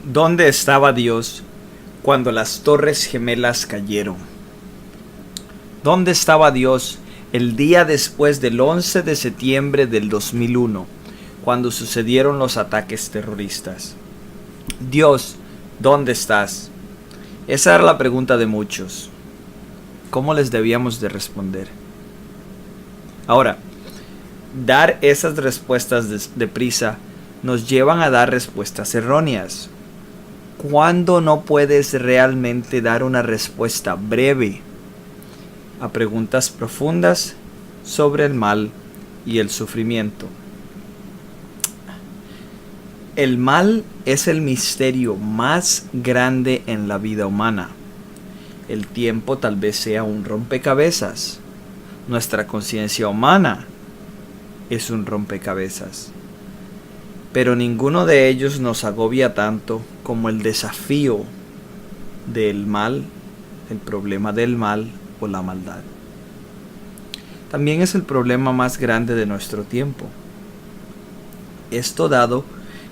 ¿Dónde estaba Dios cuando las Torres Gemelas cayeron? ¿Dónde estaba Dios el día después del 11 de septiembre del 2001, cuando sucedieron los ataques terroristas? Dios, ¿dónde estás? Esa era la pregunta de muchos. ¿Cómo les debíamos de responder? Ahora, dar esas respuestas deprisa nos llevan a dar respuestas erróneas. ¿Cuándo no puedes realmente dar una respuesta breve a preguntas profundas sobre el mal y el sufrimiento? El mal es el misterio más grande en la vida humana. El tiempo tal vez sea un rompecabezas. Nuestra conciencia humana es un rompecabezas. Pero ninguno de ellos nos agobia tanto como el desafío del mal, el problema del mal o la maldad. También es el problema más grande de nuestro tiempo. Esto dado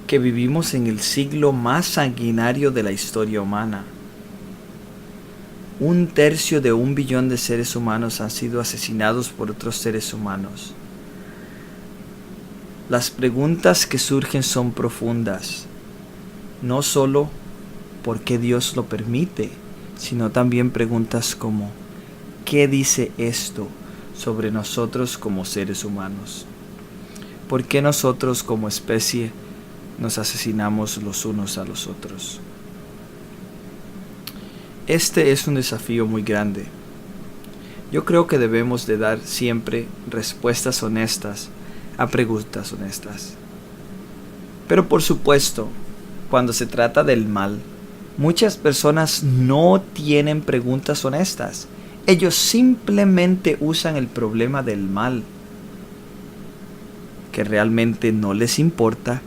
que vivimos en el siglo más sanguinario de la historia humana. 1/3 de 1 billón de seres humanos han sido asesinados por otros seres humanos. Las preguntas que surgen son profundas, no solo por qué Dios lo permite, sino también preguntas como ¿qué dice esto sobre nosotros como seres humanos? ¿Por qué nosotros como especie nos asesinamos los unos a los otros? Este es un desafío muy grande. Yo creo que debemos de dar siempre respuestas honestas a preguntas honestas. Pero por supuesto, cuando se trata del mal, muchas personas no tienen preguntas honestas. Ellos simplemente usan el problema del mal, que realmente no les importa,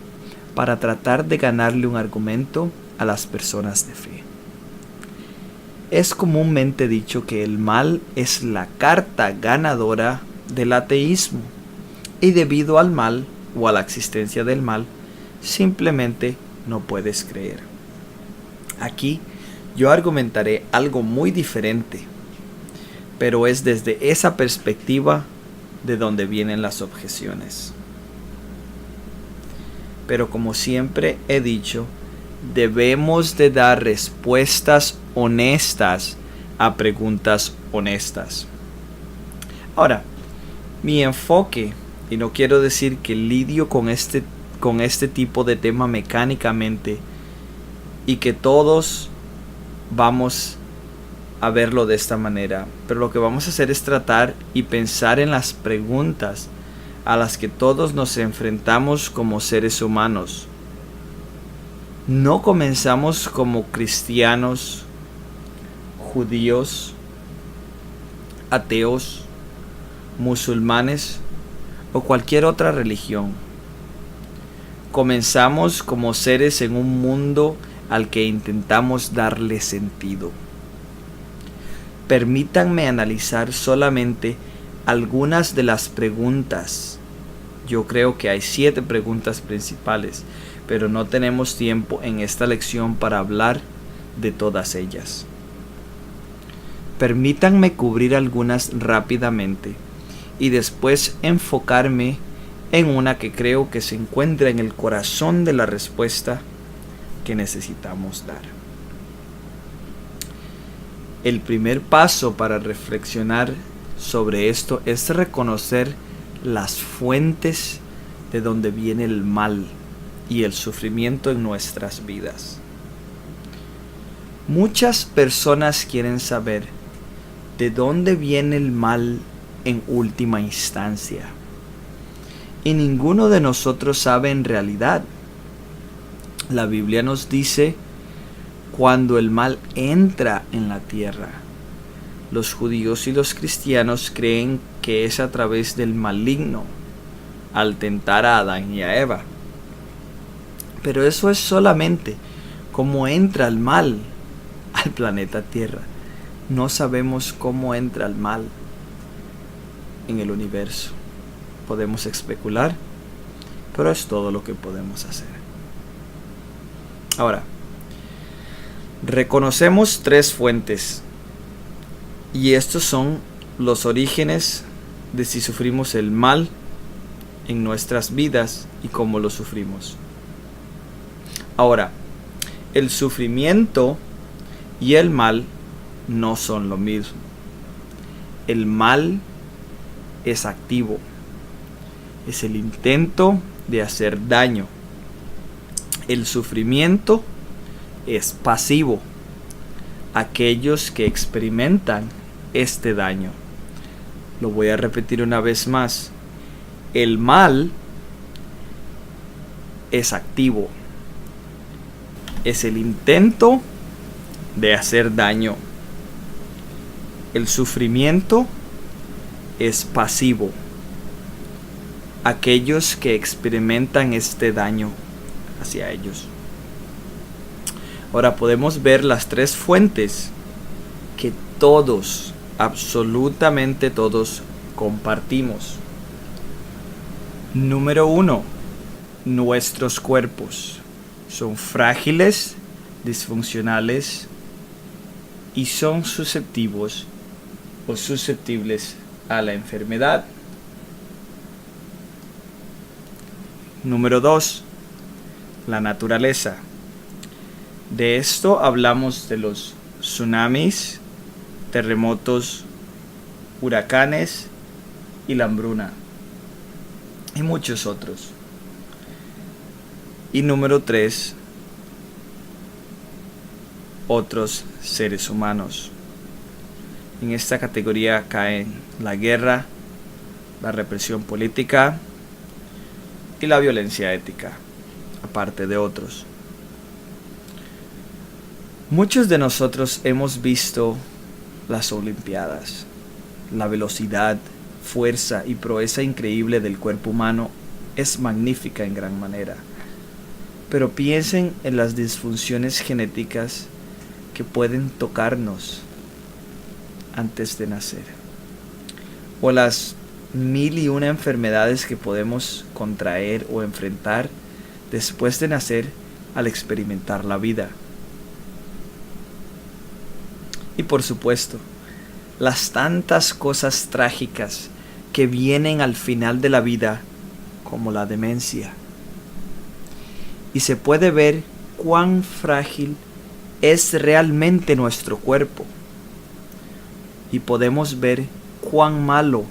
para tratar de ganarle un argumento a las personas de fe. Es comúnmente dicho que el mal es la carta ganadora del ateísmo. Y debido al mal, o a la existencia del mal, simplemente no puedes creer. Aquí yo argumentaré algo muy diferente, pero es desde esa perspectiva de donde vienen las objeciones. Pero como siempre he dicho, debemos de dar respuestas honestas a preguntas honestas. Ahora, mi enfoque, y no quiero decir que lidio con este tipo de tema mecánicamente y que todos vamos a verlo de esta manera, pero lo que vamos a hacer es tratar y pensar en las preguntas a las que todos nos enfrentamos como seres humanos. No comenzamos como cristianos, judíos, ateos, musulmanes o cualquier otra religión. Comenzamos como seres en un mundo al que intentamos darle sentido. Permítanme analizar solamente algunas de las preguntas. Yo creo que hay 7 preguntas principales, pero no tenemos tiempo en esta lección para hablar de todas ellas. Permítanme cubrir algunas rápidamente y después enfocarme en una que creo que se encuentra en el corazón de la respuesta que necesitamos dar. El primer paso para reflexionar sobre esto es reconocer las fuentes de donde viene el mal y el sufrimiento en nuestras vidas. Muchas personas quieren saber de dónde viene el mal en última instancia. Y ninguno de nosotros sabe en realidad. La Biblia nos dice cuando el mal entra en la tierra. Los judíos y los cristianos creen que es a través del maligno, al tentar a Adán y a Eva. Pero eso es solamente cómo entra el mal al planeta Tierra. No sabemos cómo entra el mal en el universo. Podemos especular, pero es todo lo que podemos hacer. Ahora, Reconocemos tres fuentes, y estos son los orígenes de si sufrimos el mal en nuestras vidas y cómo lo sufrimos. Ahora, el sufrimiento y el mal no son lo mismo. El mal es activo, es el intento de hacer daño. El sufrimiento es pasivo, aquellos que experimentan este daño. Lo voy a repetir una vez más. El mal es activo, es el intento de hacer daño. El sufrimiento es pasivo, aquellos que experimentan este daño hacia ellos. Ahora podemos ver las tres fuentes que todos, absolutamente todos, compartimos. Número 1. Nuestros cuerpos son frágiles, disfuncionales y son susceptibles a la enfermedad. Número 2. La naturaleza. De esto hablamos de los tsunamis, terremotos, huracanes y la hambruna y muchos otros. Y número 3, otros seres humanos. En esta categoría caen la guerra, la represión política y la violencia ética, aparte de otros. Muchos de nosotros hemos visto las Olimpiadas. La velocidad, fuerza y proeza increíble del cuerpo humano es magnífica en gran manera. Pero piensen en las disfunciones genéticas que pueden tocarnos antes de nacer, o las 1001 enfermedades que podemos contraer o enfrentar después de nacer al experimentar la vida. Y por supuesto, las tantas cosas trágicas que vienen al final de la vida, como la demencia. Y se puede ver cuán frágil es realmente nuestro cuerpo. Y podemos ver cuán malo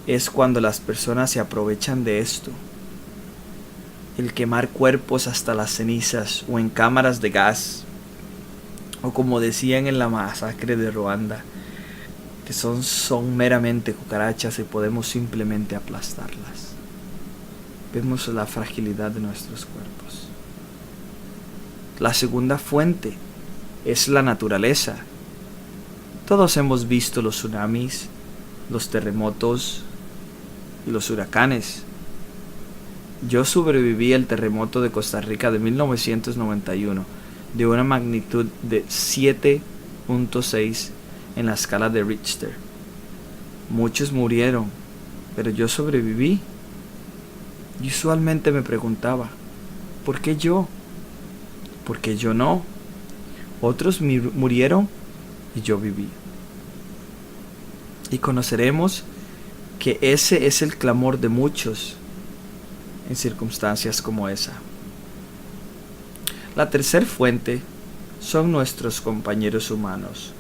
es cuando las personas se aprovechan de esto. El quemar cuerpos hasta las cenizas o en cámaras de gas. O como decían en la masacre de Ruanda, que son meramente cucarachas y podemos simplemente aplastarlas. Vemos la fragilidad de nuestros cuerpos. La segunda fuente es la naturaleza. Todos hemos visto los tsunamis, los terremotos y los huracanes. Yo sobreviví al terremoto de Costa Rica de 1991 de una magnitud de 7.6 en la escala de Richter. Muchos murieron, pero yo sobreviví. Y usualmente me preguntaba, ¿por qué yo? ¿Por qué yo no? Otros murieron y yo viví. Y conoceremos que ese es el clamor de muchos en circunstancias como esa. La tercera fuente son nuestros compañeros humanos.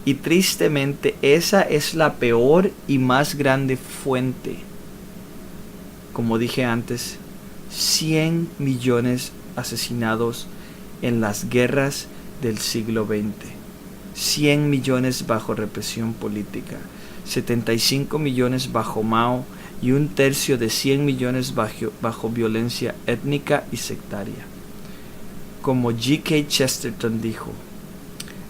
Y tristemente esa es la peor y más grande fuente. Como dije antes, 100 millones asesinados en las guerras del siglo XX. 100 millones bajo represión política. 75 millones bajo Mao y un tercio de 100 millones bajo violencia étnica y sectaria. Como G.K. Chesterton dijo,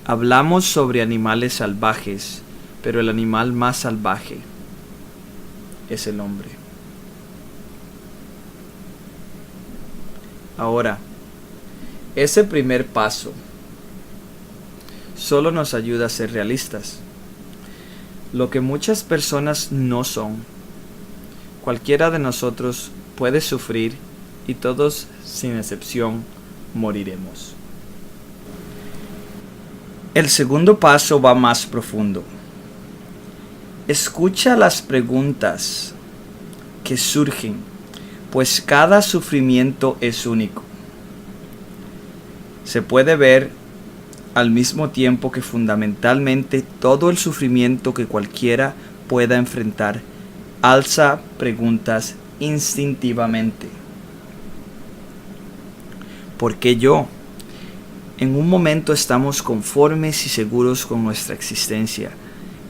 hablamos sobre animales salvajes, pero el animal más salvaje es el hombre. Ahora, ese primer paso solo nos ayuda a ser realistas. Lo que muchas personas no son. Cualquiera de nosotros puede sufrir y todos, sin excepción, moriremos. El segundo paso va más profundo. Escucha las preguntas que surgen, pues cada sufrimiento es único. Se puede ver al mismo tiempo que fundamentalmente todo el sufrimiento que cualquiera pueda enfrentar alza preguntas instintivamente. ¿Por qué yo? En un momento estamos conformes y seguros con nuestra existencia,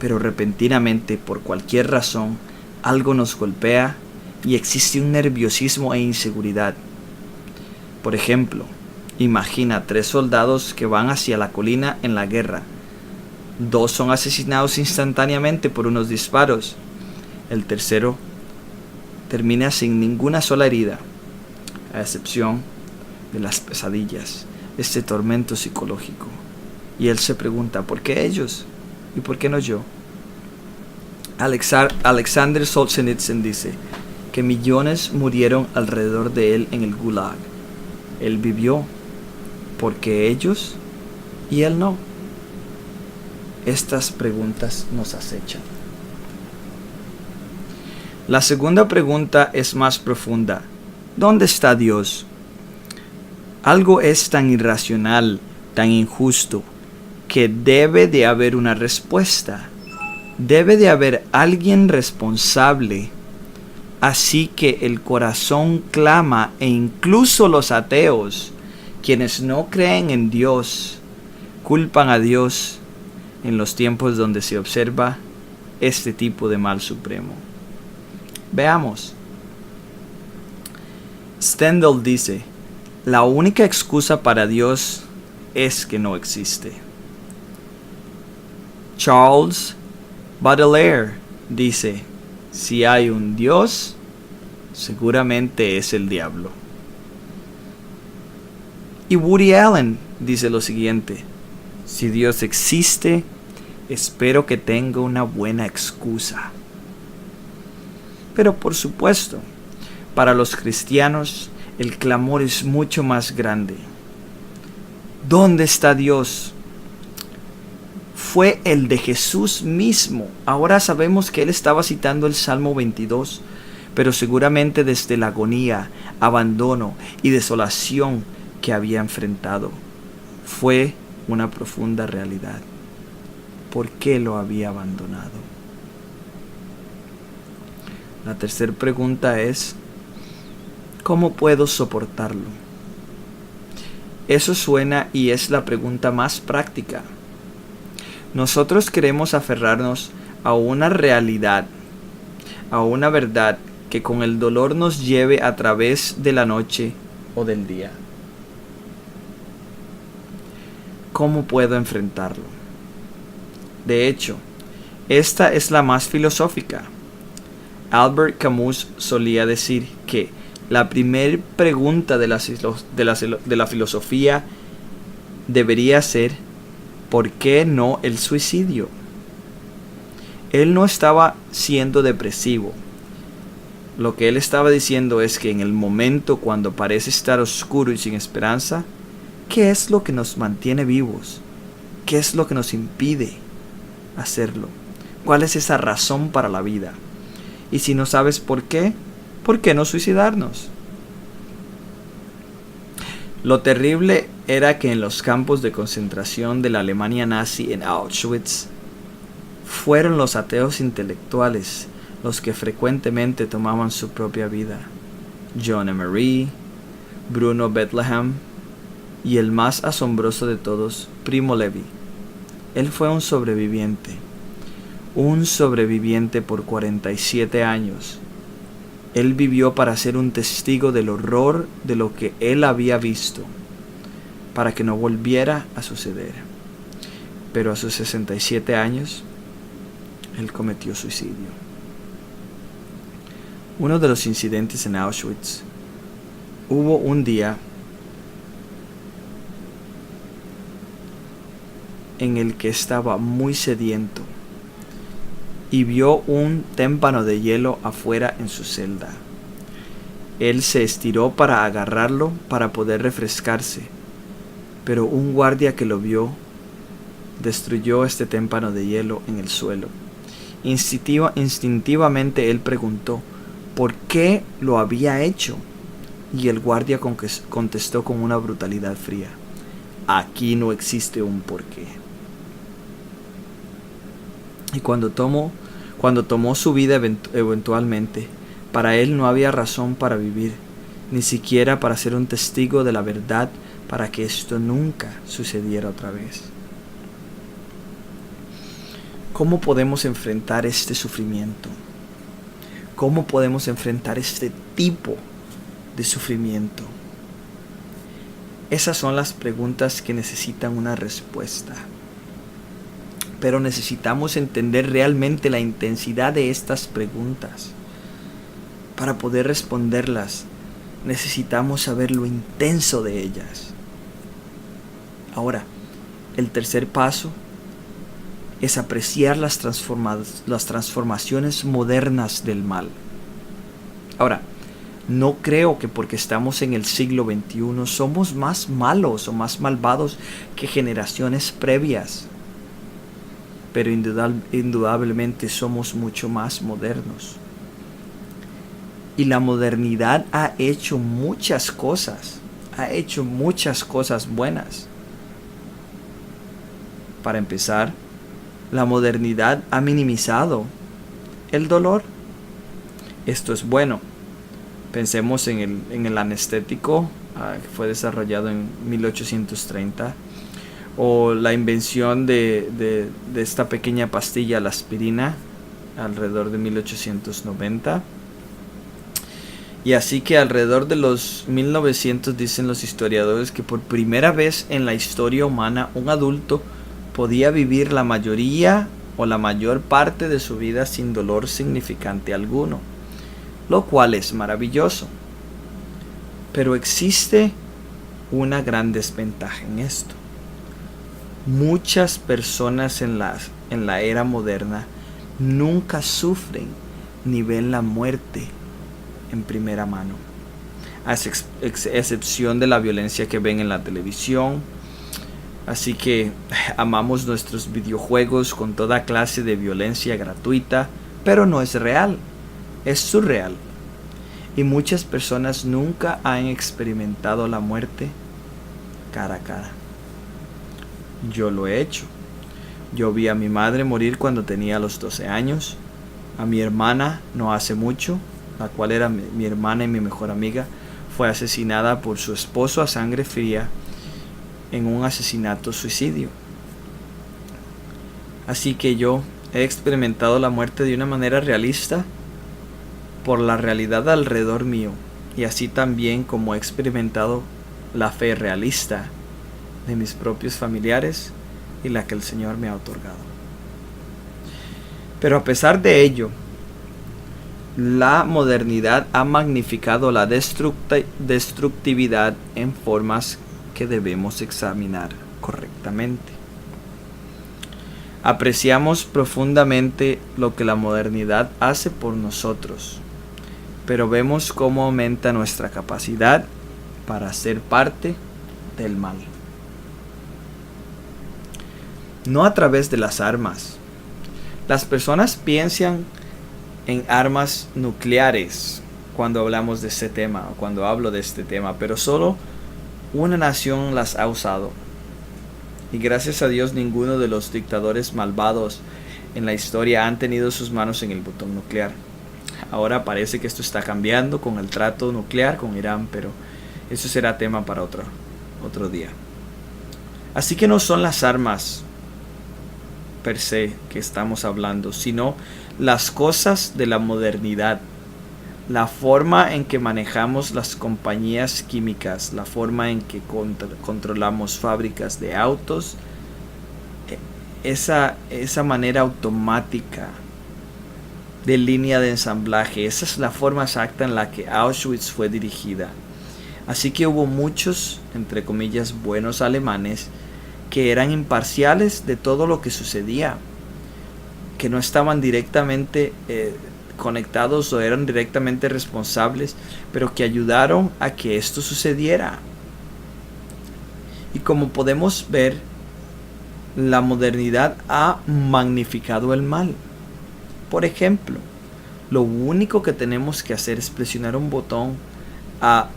pero repentinamente, por cualquier razón, algo nos golpea y existe un nerviosismo e inseguridad. Por ejemplo, imagina 3 soldados que van hacia la colina en la guerra. 2 son asesinados instantáneamente por unos disparos. El tercero termina sin ninguna sola herida, a excepción de las pesadillas, este tormento psicológico. Y él se pregunta, ¿por qué ellos? ¿Y por qué no yo? Alexander Solzhenitsyn dice que millones murieron alrededor de él en el Gulag. Él vivió, porque ellos y él no. Estas preguntas nos acechan. La segunda pregunta es más profunda. ¿Dónde está Dios? Algo es tan irracional, tan injusto, que debe de haber una respuesta. Debe de haber alguien responsable. Así que el corazón clama, e incluso los ateos, quienes no creen en Dios, culpan a Dios en los tiempos donde se observa este tipo de mal supremo. Veamos. Stendhal dice, la única excusa para Dios es que no existe. Charles Baudelaire dice, si hay un Dios, seguramente es el diablo. Y Woody Allen dice lo siguiente, si Dios existe, espero que tenga una buena excusa. Pero por supuesto, para los cristianos, el clamor es mucho más grande. ¿Dónde está Dios? Fue el de Jesús mismo. Ahora sabemos que él estaba citando el Salmo 22, pero seguramente desde la agonía, abandono y desolación que había enfrentado. Fue una profunda realidad. ¿Por qué lo había abandonado? La tercera pregunta es, ¿cómo puedo soportarlo? Eso suena y es la pregunta más práctica. Nosotros queremos aferrarnos a una realidad, a una verdad que con el dolor nos lleve a través de la noche o del día. ¿Cómo puedo enfrentarlo? De hecho, esta es la más filosófica. Albert Camus solía decir que la primera pregunta de la filosofía debería ser ¿por qué no el suicidio? Él no estaba siendo depresivo. Lo que él estaba diciendo es que en el momento cuando parece estar oscuro y sin esperanza, ¿qué es lo que nos mantiene vivos? ¿Qué es lo que nos impide hacerlo? ¿Cuál es esa razón para la vida? Y si no sabes por qué no suicidarnos? Lo terrible era que en los campos de concentración de la Alemania nazi en Auschwitz, fueron los ateos intelectuales los que frecuentemente tomaban su propia vida. John Emery, Bruno Bethlehem y el más asombroso de todos, Primo Levi. Él fue un sobreviviente por 47 años. Él vivió para ser un testigo del horror de lo que él había visto, para que no volviera a suceder. Pero a sus 67 años, él cometió suicidio. Uno de los incidentes en Auschwitz, hubo un día en el que estaba muy sediento y vio un témpano de hielo afuera en su celda. Él se estiró para agarrarlo para poder refrescarse, pero un guardia que lo vio destruyó este témpano de hielo en el suelo. Instintivamente él preguntó por qué lo había hecho, y el guardia contestó con una brutalidad fría: aquí no existe un porqué. Y cuando tomó su vida eventualmente, para él no había razón para vivir, ni siquiera para ser un testigo de la verdad, para que esto nunca sucediera otra vez. ¿Cómo podemos enfrentar este sufrimiento? ¿Cómo podemos enfrentar este tipo de sufrimiento? Esas son las preguntas que necesitan una respuesta. Pero necesitamos entender realmente la intensidad de estas preguntas. Para poder responderlas, necesitamos saber lo intenso de ellas. Ahora, el tercer paso es apreciar las transformaciones modernas del mal. Ahora, no creo que porque estamos en el siglo XXI somos más malos o más malvados que generaciones previas, pero indudablemente somos mucho más modernos. Y la modernidad ha hecho muchas cosas buenas. Para empezar, la modernidad ha minimizado el dolor. Esto es bueno. Pensemos en el anestético, que fue desarrollado en 1830, o la invención de esta pequeña pastilla, la aspirina, alrededor de 1890. Y así que alrededor de los 1900 dicen los historiadores que por primera vez en la historia humana un adulto podía vivir la mayoría o la mayor parte de su vida sin dolor significante alguno, lo cual es maravilloso. Pero existe una gran desventaja en esto. Muchas personas en la era moderna nunca sufren ni ven la muerte en primera mano, a excepción de la violencia que ven en la televisión. Así que amamos nuestros videojuegos con toda clase de violencia gratuita, pero no es real, es surreal. Y muchas personas nunca han experimentado la muerte cara a cara. Yo lo he hecho. Yo vi a mi madre morir cuando tenía los 12 años, a mi hermana no hace mucho, la cual era mi hermana y mi mejor amiga, fue asesinada por su esposo a sangre fría en un asesinato suicidio. Así que yo he experimentado la muerte de una manera realista por la realidad alrededor mío, y así también como he experimentado la fe realista de mis propios familiares y la que el Señor me ha otorgado. Pero a pesar de ello, la modernidad ha magnificado la destructividad en formas que debemos examinar correctamente. Apreciamos profundamente lo que la modernidad hace por nosotros, pero vemos cómo aumenta nuestra capacidad para ser parte del mal. No a través de las armas. Las personas piensan en armas nucleares cuando hablamos de este tema, o cuando hablo de este tema, pero solo una nación las ha usado. Y gracias a Dios ninguno de los dictadores malvados en la historia han tenido sus manos en el botón nuclear. Ahora parece que esto está cambiando con el trato nuclear con Irán, pero eso será tema para otro día. Así que no son las armas per se que estamos hablando, sino las cosas de la modernidad, la forma en que manejamos las compañías químicas, la forma en que controlamos fábricas de autos, esa manera automática de línea de ensamblaje. Esa es la forma exacta en la que Auschwitz fue dirigida. Así que hubo muchos, entre comillas, buenos alemanes que eran imparciales de todo lo que sucedía, que no estaban directamente conectados o eran directamente responsables, pero que ayudaron a que esto sucediera. Y como podemos ver, La modernidad ha magnificado el mal. Por ejemplo, lo único que tenemos que hacer es presionar un botón a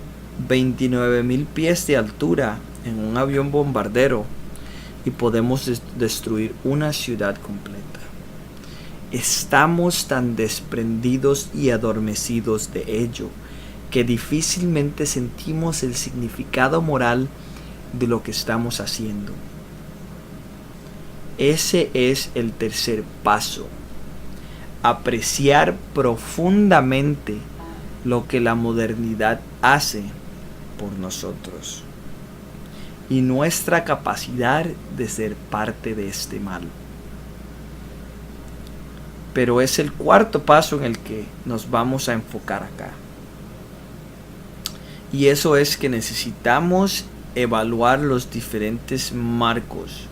29.000 pies de altura en un avión bombardero y podemos destruir una ciudad completa. Estamos tan desprendidos y adormecidos de ello que difícilmente sentimos el significado moral de lo que estamos haciendo. Ese es el tercer paso: apreciar profundamente lo que la modernidad hace por nosotros y nuestra capacidad de ser parte de este mal. Pero es el cuarto paso en el que nos vamos a enfocar acá. Y eso es que necesitamos evaluar los diferentes marcos,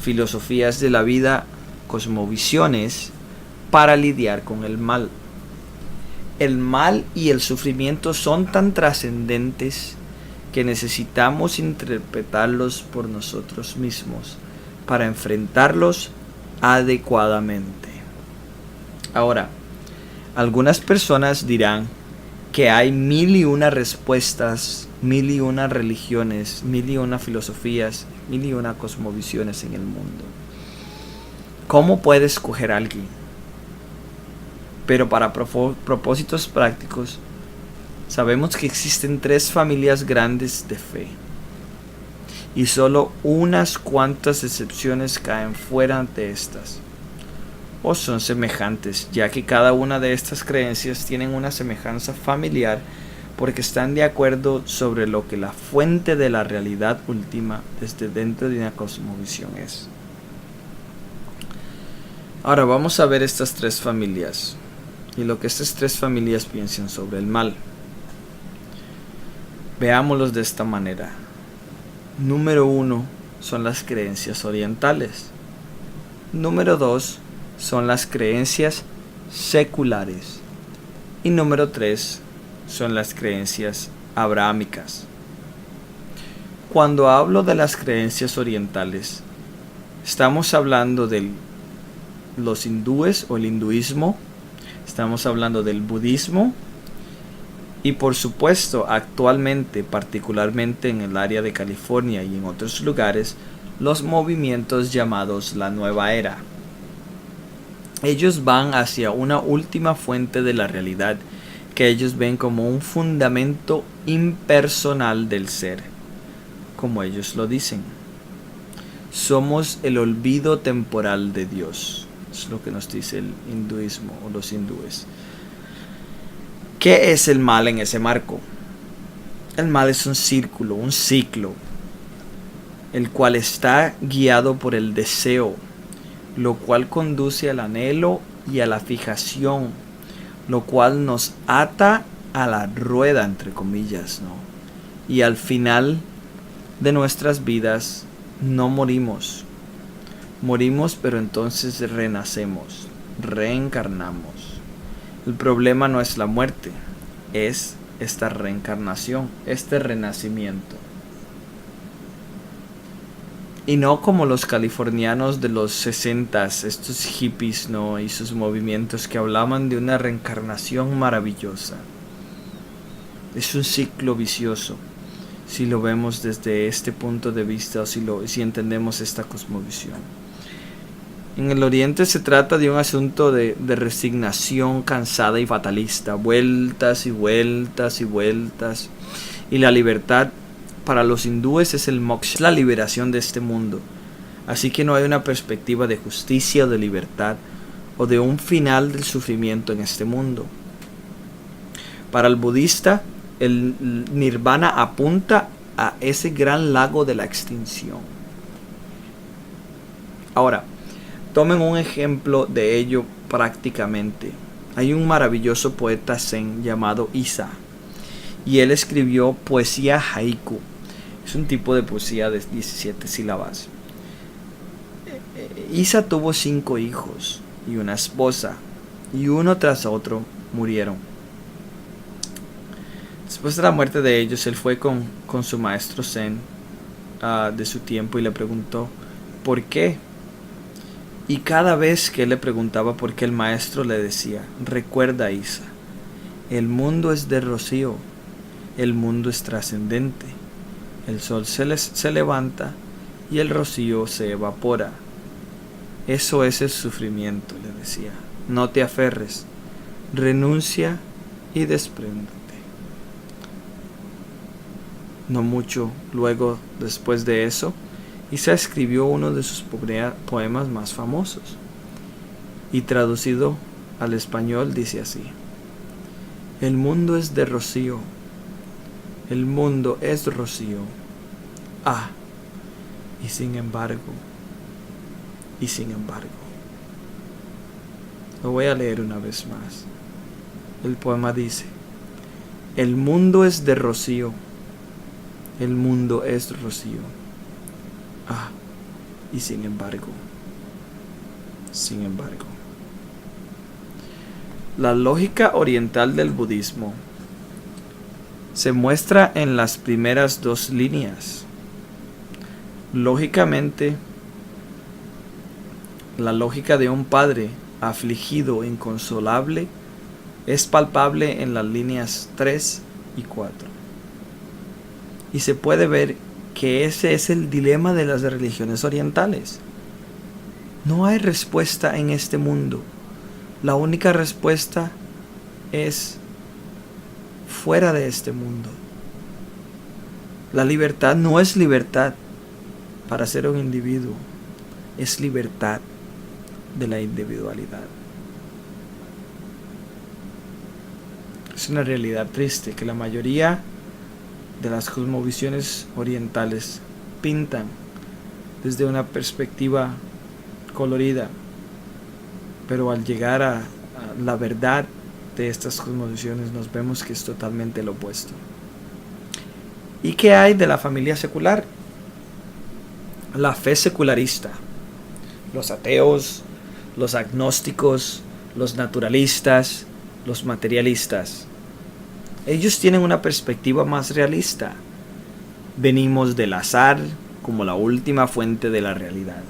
filosofías de la vida, cosmovisiones, para lidiar con el mal. El mal y el sufrimiento son tan trascendentes que necesitamos interpretarlos por nosotros mismos para enfrentarlos adecuadamente. Ahora, algunas personas dirán que hay 1001 respuestas, 1001 religiones, 1001 filosofías, 1001 cosmovisiones en el mundo. ¿Cómo puede escoger a alguien? Pero para propósitos prácticos, sabemos que existen 3 familias grandes de fe. Y solo unas cuantas excepciones caen fuera de estas, o son semejantes, ya que cada una de estas creencias tienen una semejanza familiar porque están de acuerdo sobre lo que la fuente de la realidad última desde dentro de una cosmovisión es. Ahora vamos a ver estas 3 familias y lo que estas 3 familias piensan sobre el mal. Veámoslos de esta manera. Número 1 son las creencias orientales. Número 2 son las creencias seculares. Y número 3 son las creencias abrahámicas. Cuando hablo de las creencias orientales, estamos hablando de los hindúes o el hinduismo, estamos hablando del budismo y por supuesto actualmente, particularmente en el área de California y en otros lugares, los movimientos llamados la nueva era. Ellos van hacia una última fuente de la realidad que ellos ven como un fundamento impersonal del ser, como ellos lo dicen. Somos el olvido temporal de Dios. Es lo que nos dice el hinduismo o los hindúes. ¿Qué es el mal en ese marco? El mal es un círculo, un ciclo, el cual está guiado por el deseo, lo cual conduce al anhelo y a la fijación, lo cual nos ata a la rueda, entre comillas, ¿no? Y al final de nuestras vidas no morimos. Morimos, pero entonces renacemos, reencarnamos. El problema no es la muerte, es esta reencarnación, este renacimiento. Y no como los californianos de los 60s, estos hippies, ¿no? Y sus movimientos que hablaban de una reencarnación maravillosa. Es un ciclo vicioso, si lo vemos desde este punto de vista o si entendemos esta cosmovisión. En el Oriente se trata de un asunto de resignación cansada y fatalista, vueltas y vueltas y vueltas. Y la libertad para los hindúes es el moksha, la liberación de este mundo. Así que no hay una perspectiva de justicia o de libertad o de un final del sufrimiento en este mundo. Para el budista, el nirvana apunta a ese gran lago de la extinción. Ahora, tomen un ejemplo de ello prácticamente. Hay un maravilloso poeta zen llamado Issa, y él escribió poesía haiku. Es un tipo de poesía de 17 sílabas. Issa tuvo 5 hijos y una esposa, y uno tras otro murieron. Después de la muerte de ellos, él fue con su maestro zen de su tiempo y le preguntó: ¿por qué? Y cada vez que él le preguntaba por qué, el maestro le decía: recuerda, Isa, el mundo es de rocío, el mundo es trascendente, el sol se levanta y el rocío se evapora. Eso es el sufrimiento, le decía. No te aferres, renuncia y despréndete. No mucho luego, después de eso, Isa escribió uno de sus poemas más famosos, y traducido al español dice así: el mundo es de rocío, el mundo es rocío. Ah, y sin embargo, lo voy a leer una vez más. El poema dice: el mundo es de rocío, el mundo es rocío. Ah, y sin embargo. La lógica oriental del budismo se muestra en las primeras dos líneas. Lógicamente, la lógica de un padre afligido, inconsolable, es palpable en las líneas 3 y 4. Y se puede ver que ese es el dilema de las religiones orientales. No hay respuesta en este mundo. La única respuesta es fuera de este mundo. La libertad no es libertad para ser un individuo, es libertad de la individualidad. Es una realidad triste que la mayoría de las cosmovisiones orientales pintan desde una perspectiva colorida, pero al llegar a la verdad de estas cosmovisiones nos vemos que es totalmente lo opuesto. ¿Y qué hay de la familia secular? La fe secularista, los ateos, los agnósticos, los naturalistas, los materialistas. Ellos tienen una perspectiva más realista. Venimos del azar como la última fuente de la realidad,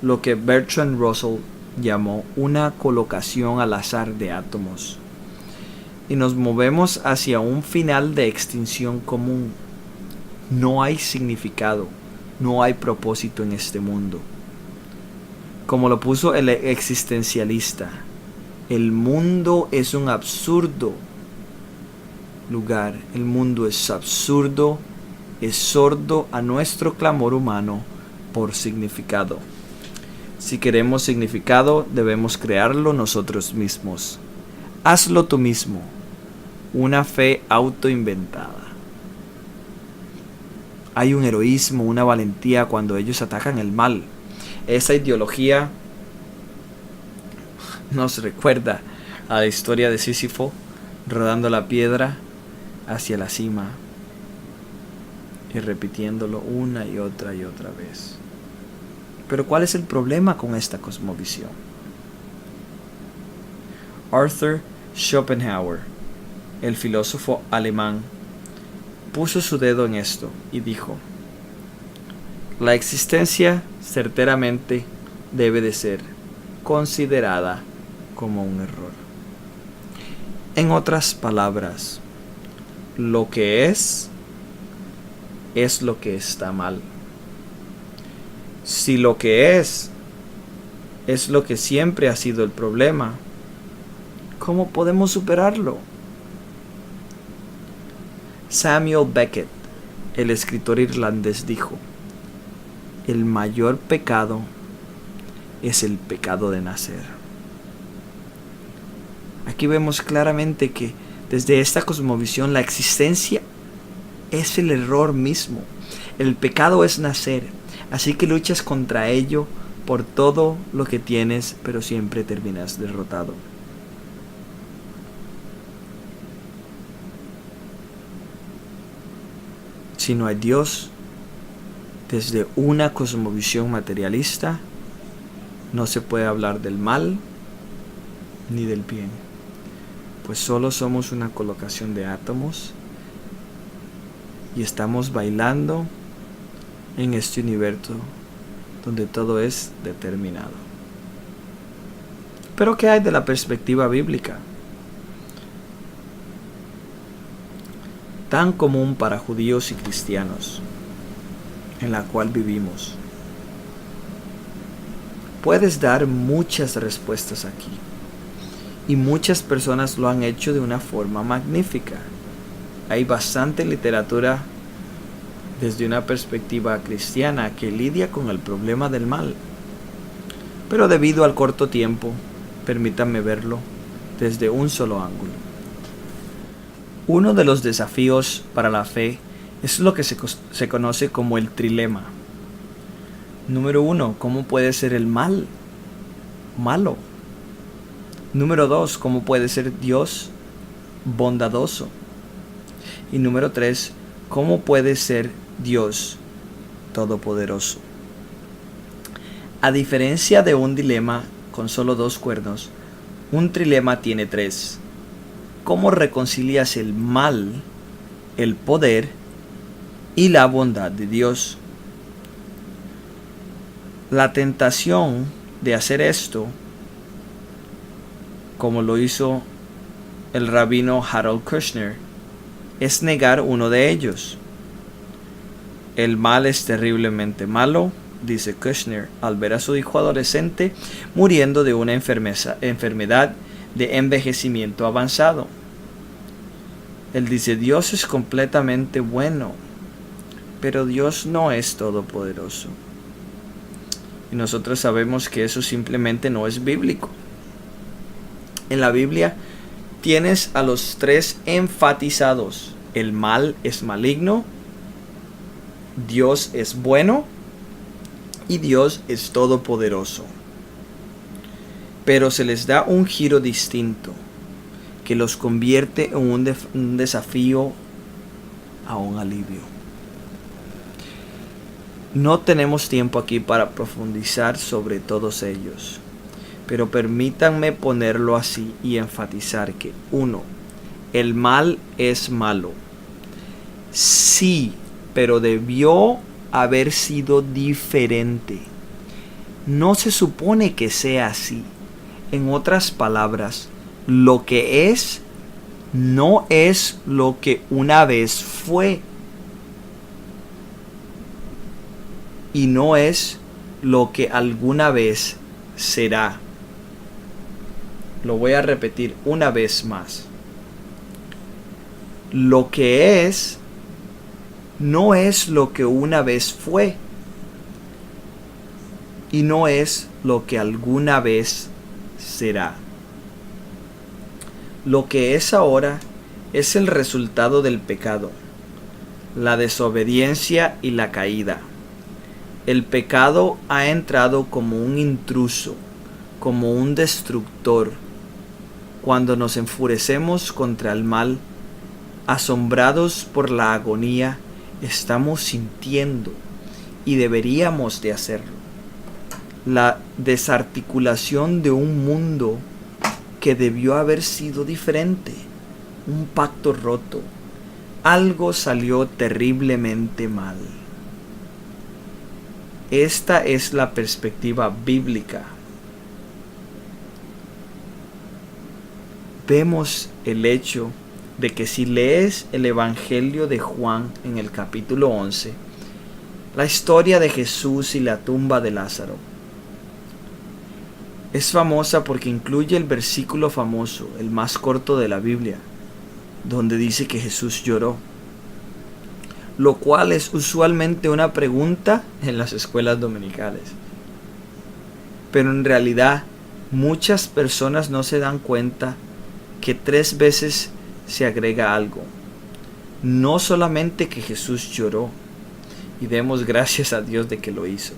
lo que Bertrand Russell llamó una colocación al azar de átomos, y nos movemos hacia un final de extinción común. No hay significado, no hay propósito en este mundo. Como lo puso el existencialista, el mundo es un absurdo lugar, el mundo es absurdo, es sordo a nuestro clamor humano por significado. Si queremos significado, debemos crearlo nosotros mismos. Hazlo tú mismo, una fe autoinventada. Hay un heroísmo, una valentía cuando ellos atacan el mal. Esa ideología nos recuerda a la historia de Sísifo rodando la piedra hacia la cima y repitiéndolo una y otra vez. Pero ¿cuál es el problema con esta cosmovisión? Arthur Schopenhauer, el filósofo alemán, puso su dedo en esto y dijo: la existencia certeramente debe de ser considerada como un error. En otras palabras, lo que es lo que está mal. Si lo que es lo que siempre ha sido el problema, ¿cómo podemos superarlo? Samuel Beckett, el escritor irlandés, dijo: el mayor pecado es el pecado de nacer. Aquí vemos claramente que desde esta cosmovisión la existencia es el error mismo. El pecado es nacer, así que luchas contra ello por todo lo que tienes, pero siempre terminas derrotado. Si no hay Dios, desde una cosmovisión materialista, no se puede hablar del mal ni del bien, pues solo somos una colocación de átomos y estamos bailando en este universo donde todo es determinado. Pero ¿qué hay de la perspectiva bíblica? Tan común para judíos y cristianos, en la cual vivimos. Puedes dar muchas respuestas aquí, y muchas personas lo han hecho de una forma magnífica. Hay bastante literatura desde una perspectiva cristiana que lidia con el problema del mal. Pero debido al corto tiempo, permítanme verlo desde un solo ángulo. Uno de los desafíos para la fe es lo que se conoce como el trilema. Número 1, ¿cómo puede ser el mal malo? Número 2, ¿cómo puede ser Dios bondadoso? Y número 3, ¿cómo puede ser Dios todopoderoso? A diferencia de un dilema con solo 2 cuernos, un trilema tiene 3. ¿Cómo reconcilias el mal, el poder y la bondad de Dios? La tentación de hacer esto, como lo hizo el rabino Harold Kushner, es negar uno de ellos. El mal es terriblemente malo, dice Kushner, al ver a su hijo adolescente muriendo de una enfermedad de envejecimiento avanzado. Él dice, Dios es completamente bueno, pero Dios no es todopoderoso. Y nosotros sabemos que eso simplemente no es bíblico. En la Biblia tienes a los 3 enfatizados. El mal es maligno, Dios es bueno y Dios es todopoderoso. Pero se les da un giro distinto que los convierte en un desafío a un alivio. No tenemos tiempo aquí para profundizar sobre todos ellos, pero permítanme ponerlo así y enfatizar que 1. El mal es malo. Sí, pero debió haber sido diferente. No se supone que sea así. En otras palabras, lo que es no es lo que una vez fue. Y no es lo que alguna vez será. Lo voy a repetir una vez más. Lo que es no es lo que una vez fue. Y no es lo que alguna vez será. Lo que es ahora es el resultado del pecado, la desobediencia y la caída. El pecado ha entrado como un intruso, como un destructor. Cuando nos enfurecemos contra el mal, asombrados por la agonía, estamos sintiendo, y deberíamos de hacerlo, la desarticulación de un mundo que debió haber sido diferente, un pacto roto. Algo salió terriblemente mal. Esta es la perspectiva bíblica. Vemos el hecho de que si lees el Evangelio de Juan en el capítulo 11, la historia de Jesús y la tumba de Lázaro es famosa porque incluye el versículo famoso, el más corto de la Biblia, donde dice que Jesús lloró, lo cual es usualmente una pregunta en las escuelas dominicales. Pero en realidad muchas personas no se dan cuenta que 3 veces se agrega algo. No solamente que Jesús lloró, y demos gracias a Dios de que lo hizo,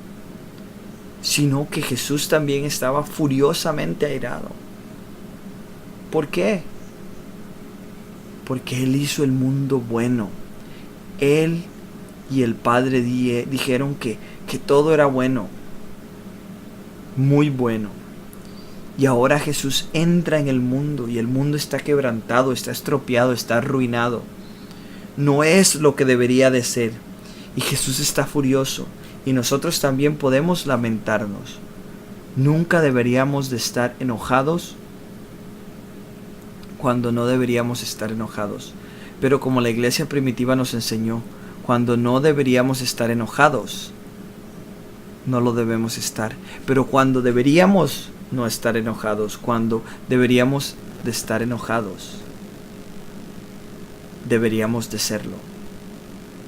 sino que Jesús también estaba furiosamente airado. ¿Por qué? Porque Él hizo el mundo bueno. Él y el Padre dijeron que todo era bueno, muy bueno. Y ahora Jesús entra en el mundo y el mundo está quebrantado, está estropeado, está arruinado. No es lo que debería de ser. Y Jesús está furioso. y nosotros también podemos lamentarnos. Nunca deberíamos de estar enojados cuando no deberíamos estar enojados. Pero como la iglesia primitiva nos enseñó, cuando no deberíamos estar enojados, no lo debemos estar. Pero cuando deberíamos no estar enojados, cuando deberíamos de estar enojados, deberíamos de serlo.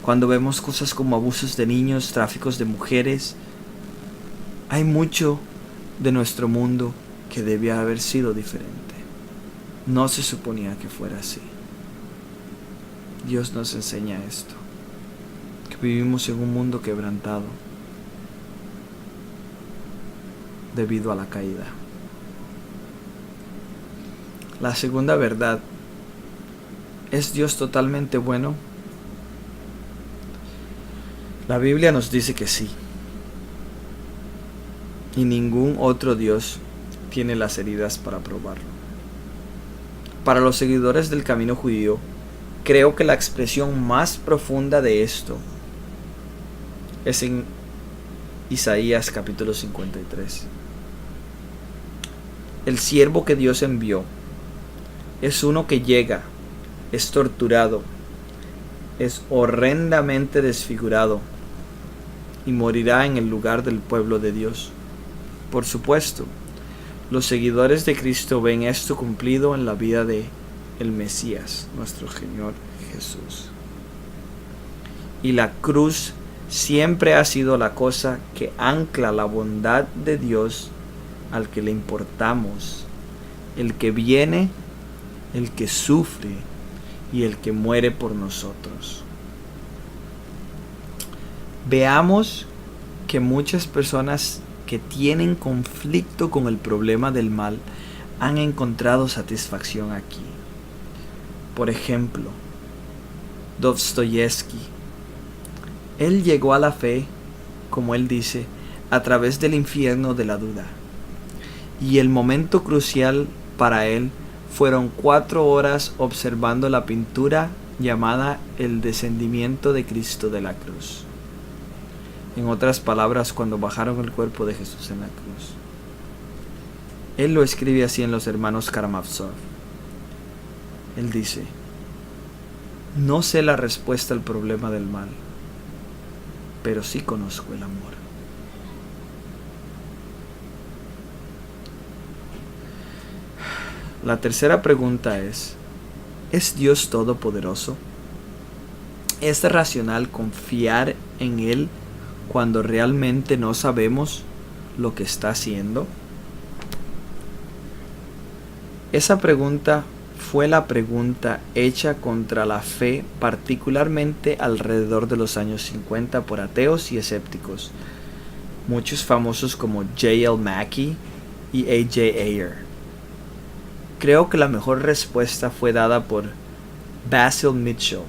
Cuando vemos cosas como abusos de niños, tráficos de mujeres, hay mucho de nuestro mundo que debía haber sido diferente. No se suponía que fuera así. Dios nos enseña esto, que vivimos en un mundo quebrantado debido a la caída. La segunda verdad: ¿es Dios totalmente bueno? La Biblia nos dice que sí. Y ningún otro Dios tiene las heridas para probarlo. Para los seguidores del camino judío, creo que la expresión más profunda de esto es en Isaías capítulo 53. El siervo que Dios envió es uno que llega, es torturado, es horrendamente desfigurado y morirá en el lugar del pueblo de Dios. Por supuesto, los seguidores de Cristo ven esto cumplido en la vida de el Mesías, nuestro Señor Jesús. Y la cruz siempre ha sido la cosa que ancla la bondad de Dios al que le importamos, el que viene, el que sufre y el que muere por nosotros. Veamos que muchas personas que tienen conflicto con el problema del mal han encontrado satisfacción aquí. Por ejemplo, Dostoyevsky. Él llegó a la fe, como él dice, a través del infierno de la duda. Y el momento crucial para él fueron 4 horas observando la pintura llamada El descendimiento de Cristo de la cruz. En otras palabras, cuando bajaron el cuerpo de Jesús en la cruz. Él lo escribe así en Los Hermanos Karamazov. Él dice: no sé la respuesta al problema del mal, pero sí conozco el amor. La tercera pregunta ¿es Dios todopoderoso? ¿Es racional confiar en Él cuando realmente no sabemos lo que está haciendo? Esa pregunta fue la pregunta hecha contra la fe, particularmente alrededor de los años 50 por ateos y escépticos, muchos famosos como J.L. Mackie y A.J. Ayer. Creo que la mejor respuesta fue dada por Basil Mitchell,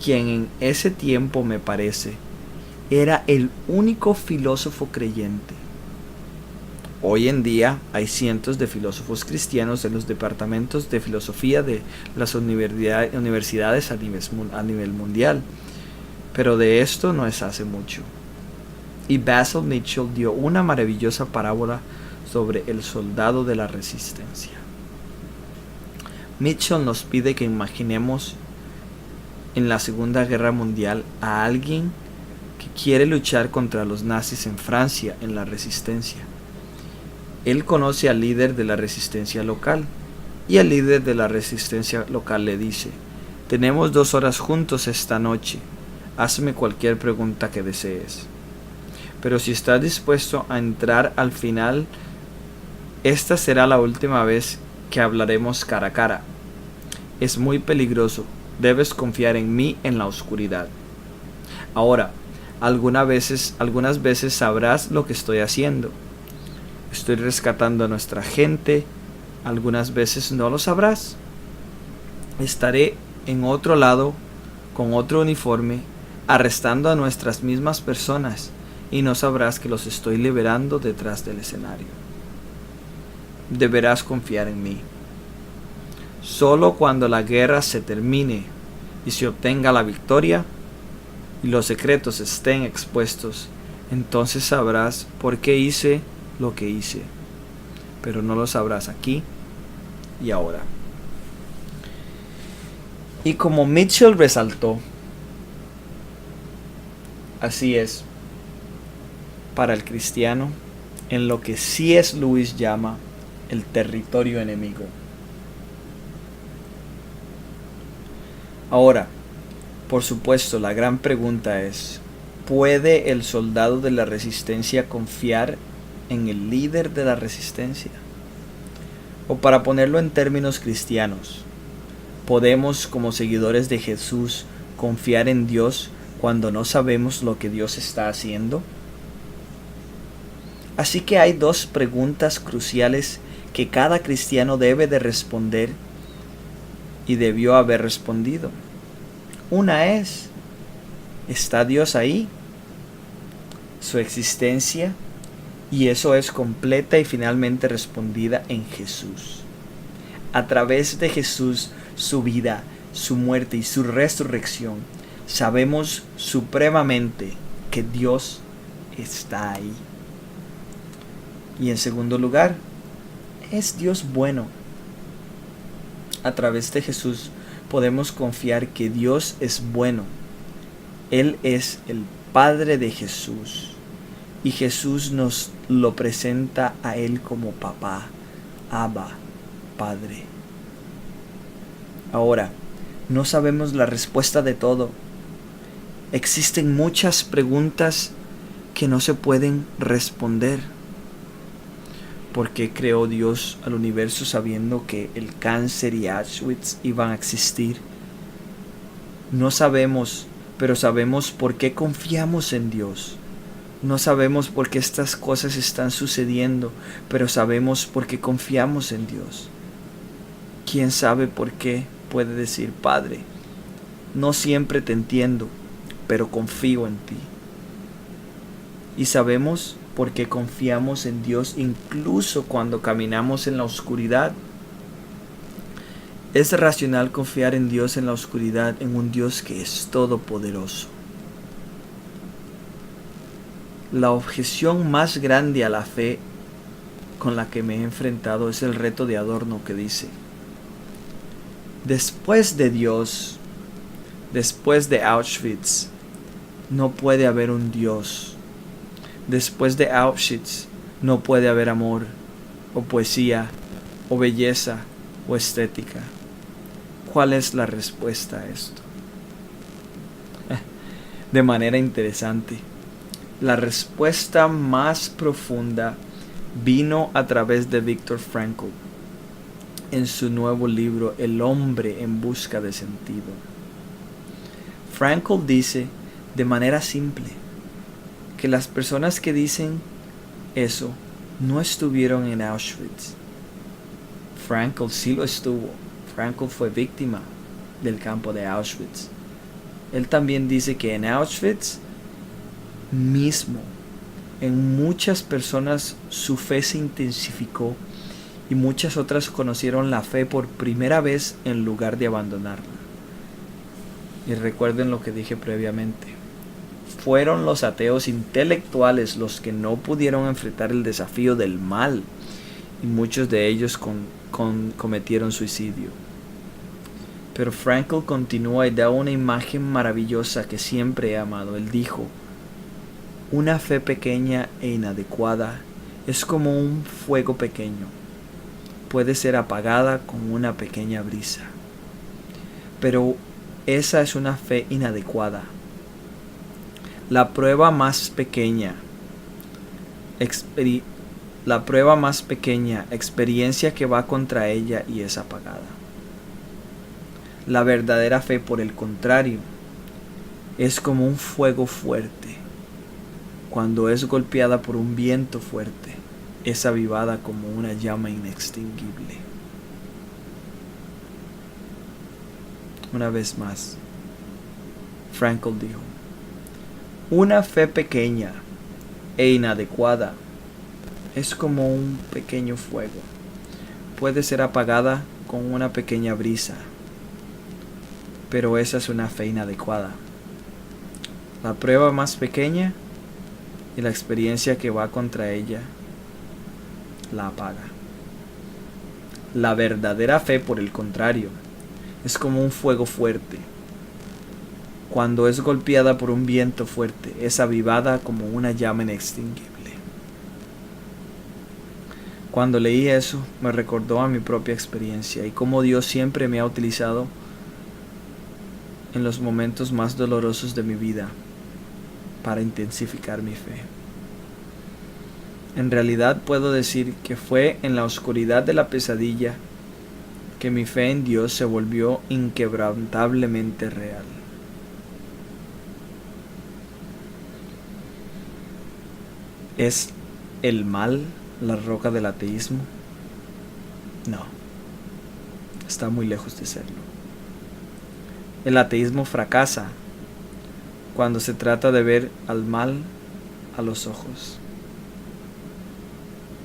quien en ese tiempo, me parece, era el único filósofo creyente. Hoy en día hay cientos de filósofos cristianos en los departamentos de filosofía de las universidades a nivel mundial, pero de esto no es hace mucho. Y Basil Mitchell dio una maravillosa parábola sobre el soldado de la resistencia. Mitchell nos pide que imaginemos en la Segunda Guerra Mundial a alguien que quiere luchar contra los nazis en Francia en la resistencia. Él conoce al líder de la resistencia local y el líder de la resistencia local le dice: tenemos 2 horas juntos esta noche, hazme cualquier pregunta que desees. Pero si estás dispuesto a entrar al final, esta será la última vez que hablaremos cara a cara. Es muy peligroso, debes confiar en mí en la oscuridad. Ahora, algunas veces sabrás lo que estoy haciendo. Estoy rescatando a nuestra gente, algunas veces no lo sabrás. Estaré en otro lado, con otro uniforme, arrestando a nuestras mismas personas, y no sabrás que los estoy liberando detrás del escenario. Deberás confiar en mí. Solo cuando la guerra se termine y se obtenga la victoria y los secretos estén expuestos, entonces sabrás por qué hice lo que hice, pero no lo sabrás aquí y ahora. Y como Mitchell resaltó, así es para el cristiano en lo que C.S. Lewis llama el territorio enemigo. Ahora, por supuesto, la gran pregunta es, ¿puede el soldado de la resistencia confiar en el líder de la resistencia? O para ponerlo en términos cristianos, ¿podemos como seguidores de Jesús confiar en Dios cuando no sabemos lo que Dios está haciendo? Así que hay dos preguntas cruciales que cada cristiano debe de responder y debió haber respondido. Una es, ¿está Dios ahí? Su existencia, y eso es completa y finalmente respondida en Jesús. A través de Jesús, su vida, su muerte y su resurrección, sabemos supremamente que Dios está ahí. Y en segundo lugar, ¿es Dios bueno? A través de Jesús podemos confiar que Dios es bueno. Él es el Padre de Jesús. Y Jesús nos lo presenta a Él como papá, Abba, Padre. Ahora, no sabemos la respuesta de todo. Existen muchas preguntas que no se pueden responder. ¿Por qué creó Dios al universo sabiendo que el cáncer y Auschwitz iban a existir? No sabemos, pero sabemos por qué confiamos en Dios. No sabemos por qué estas cosas están sucediendo, pero sabemos por qué confiamos en Dios. ¿Quién sabe por qué puede decir, Padre, no siempre te entiendo, pero confío en ti? Y sabemos por qué confiamos en Dios incluso cuando caminamos en la oscuridad. Es racional confiar en Dios en la oscuridad, en un Dios que es todopoderoso. La objeción más grande a la fe con la que me he enfrentado es el reto de Adorno que dice, después de Dios, después de Auschwitz, no puede haber un Dios. Después de Auschwitz no puede haber amor, o poesía, o belleza, o estética. ¿Cuál es la respuesta a esto? De manera interesante, la respuesta más profunda vino a través de Viktor Frankl en su nuevo libro El hombre en busca de sentido. Frankl dice de manera simple que las personas que dicen eso no estuvieron en Auschwitz. Frankl sí lo estuvo. Frankl fue víctima del campo de Auschwitz. Él también dice que en Auschwitz mismo, en muchas personas su fe se intensificó y muchas otras conocieron la fe por primera vez en lugar de abandonarla. Y recuerden lo que dije previamente. Fueron los ateos intelectuales los que no pudieron enfrentar el desafío del mal y muchos de ellos cometieron suicidio. Pero Frankl continúa y da una imagen maravillosa que siempre he amado. Él dijo, una fe pequeña e inadecuada es como un fuego pequeño. Puede ser apagada con una pequeña brisa. Pero esa es una fe inadecuada. La prueba más pequeña, experiencia que va contra ella y es apagada. La verdadera fe, por el contrario, es como un fuego fuerte. Cuando es golpeada por un viento fuerte, es avivada como una llama inextinguible. Una vez más, Frankl dijo, una fe pequeña e inadecuada es como un pequeño fuego. Puede ser apagada con una pequeña brisa, pero esa es una fe inadecuada. La prueba más pequeña y la experiencia que va contra ella la apaga. La verdadera fe, por el contrario, es como un fuego fuerte. Cuando es golpeada por un viento fuerte, es avivada como una llama inextinguible. Cuando leí eso, me recordó a mi propia experiencia y cómo Dios siempre me ha utilizado en los momentos más dolorosos de mi vida para intensificar mi fe. En realidad puedo decir que fue en la oscuridad de la pesadilla que mi fe en Dios se volvió inquebrantablemente real. ¿Es el mal la roca del ateísmo? No, está muy lejos de serlo. El ateísmo fracasa cuando se trata de ver al mal a los ojos.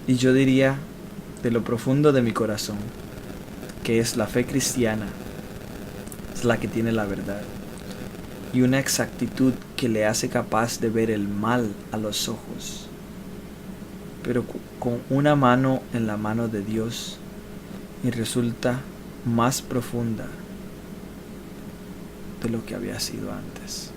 Y yo diría, de lo profundo de mi corazón, que es la fe cristiana, es la que tiene la verdad y una exactitud que le hace capaz de ver el mal a los ojos, pero con una mano en la mano de Dios, y resulta más profunda de lo que había sido antes.